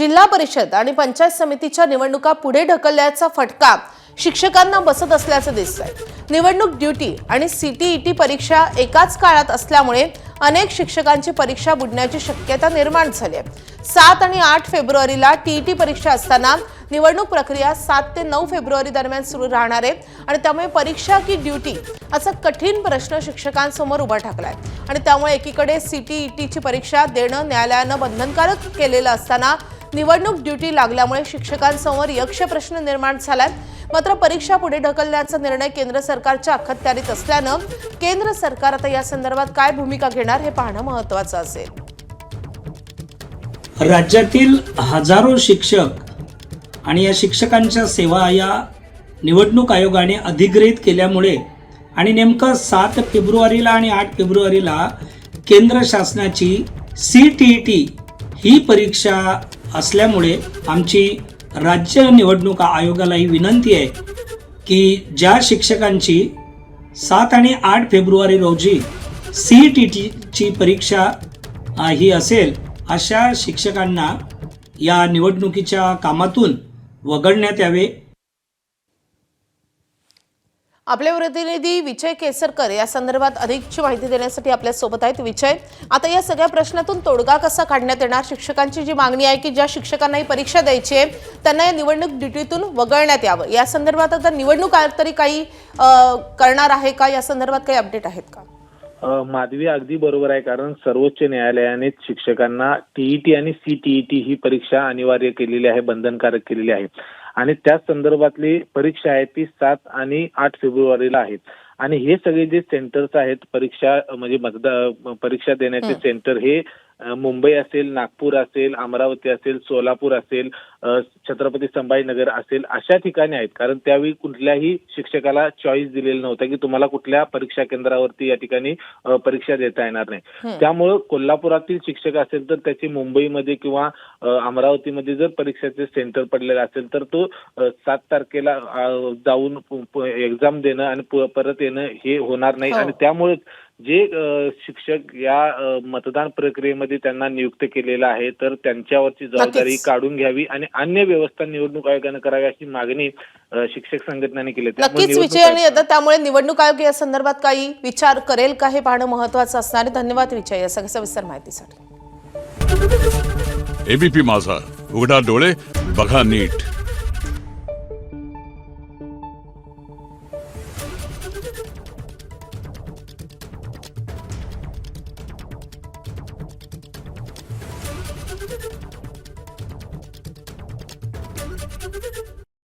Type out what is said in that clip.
जिल्हा परिषद आणि पंचायत समितीच्या निवडणुका पुढे ढकलल्याचा फटका शिक्षकांना बसत असल्याचं दिसतंय। निवडणूक ड्युटी आणि सीटीईटी परीक्षा एकाच काळात असल्यामुळे अनेक शिक्षकांची परीक्षा बुडण्याची शक्यता निर्माण झाली आहे। 7 आणि 8 फेब्रुवारीला टीईटी परीक्षा असताना निवडणूक प्रक्रिया 7 ते 9 फेब्रुवारी दरम्यान सुरू राहणार आहे आणि त्यामुळे परीक्षा की ड्युटी असा कठीण प्रश्न शिक्षकांसमोर उभा ठाकलाय। आणि त्यामुळे एकीकडे सीटीईटीची परीक्षा देणं न्यायालयानं बंधनकारक केलेलं असताना निवडणूक ड्युटी लागल्यामुळे शिक्षकांसमोर यक्ष प्रश्न निर्माण झालाय। मात्र परीक्षा पुढे ढकलण्याचा निर्णय केंद्र सरकारच्या अखत्यारीत असल्यानं केंद्र सरकार आता या संदर्भात काय भूमिका घेणार हे पाहणं महत्त्वाचं असेल। राज्यातील हजारो शिक्षक आणि या शिक्षकांच्या सेवा या निवडणूक आयोगाने अधिग्रहित केल्यामुळे आणि नेमकं 7 फेब्रुवारीला आणि 8 फेब्रुवारीला केंद्र शासनाची सीटीईटी ही परीक्षा असल्यामुळे आमची राज्य निवडणूक आयोगाला ही विनंती आहे की ज्या शिक्षकांची 7 आणि 8 फेब्रुवारी रोजी सीटीईटीची परीक्षा ही असेल अशा शिक्षकांना या निवडणुकीच्या कामातून वगळण्यात यावे। आपले प्रतिनिधी विजय केसरकर या संदर्भात अधिकची माहिती देण्यासाठी आपल्या सोबत आहेत। विजय, आता या सगळ्या प्रश्नातून तोडगा कसा काढण्यात येणार? शिक्षकांची जी मागणी आहे की ज्या शिक्षकांना ही परीक्षा द्यायची आहे त्यांना या निवडणूक ड्युटीतून वगळण्यात यावं, या संदर्भात आता निवडणूक आयोग तरी काही करणार आहे का? या संदर्भात काही अपडेट आहेत का? माधवी अगदी बरोबर आहे, कारण सर्वोच्च न्यायालयाने शिक्षकांना टीईटी आणि सीटीईटी ही परीक्षा अनिवार्य केलेली आहे, बंधनकारक केलेली आहे आणि त्याच संदर्भातली परीक्षा आहे ती 7 आणि 8 फेब्रुवारीला आहेत। आणि हे सगळे जे सेंटर्स आहेत परीक्षा म्हणजे परीक्षा देण्याचे सेंटर हे मुंबई असेल, नागपूर असेल, अमरावती असेल, सोलापूर असेल, छत्रपती संभाजीनगर असेल अशा ठिकाणी आहेत। कारण त्यावेळी कुठल्याही शिक्षकाला चॉईस दिलेलं नव्हतं की तुम्हाला कुठल्या परीक्षा केंद्रावरती या ठिकाणी परीक्षा देता येणार नाही। त्यामुळे कोल्हापुरातील शिक्षक असेल तर त्याची मुंबईमध्ये किंवा अमरावतीमध्ये जर परीक्षेचे सेंटर पडलेलं असेल तर तो 7 तारखेला जाऊन एक्झाम देणं आणि परत येणं हे होणार नाही। आणि त्यामुळे जे शिक्षक या मतदान प्रक्रियेमध्ये त्यांना नियुक्त केलेलं आहे तर त्यांच्यावरची जबाबदारी काढून घ्यावी आणि अन्य व्यवस्था निवडणूक आयोगाने करावी अशी मागणी शिक्षक संघटनांनी केली। नक्कीच विजय, आणि आता त्यामुळे निवडणूक आयोग या संदर्भात काही विचार करेल का हे पाहणं महत्त्वाचं असणार आहे। धन्यवाद विजय या सविस्तर माहितीसाठी। एबीपी माझा, उघडा डोळे बघा नीट।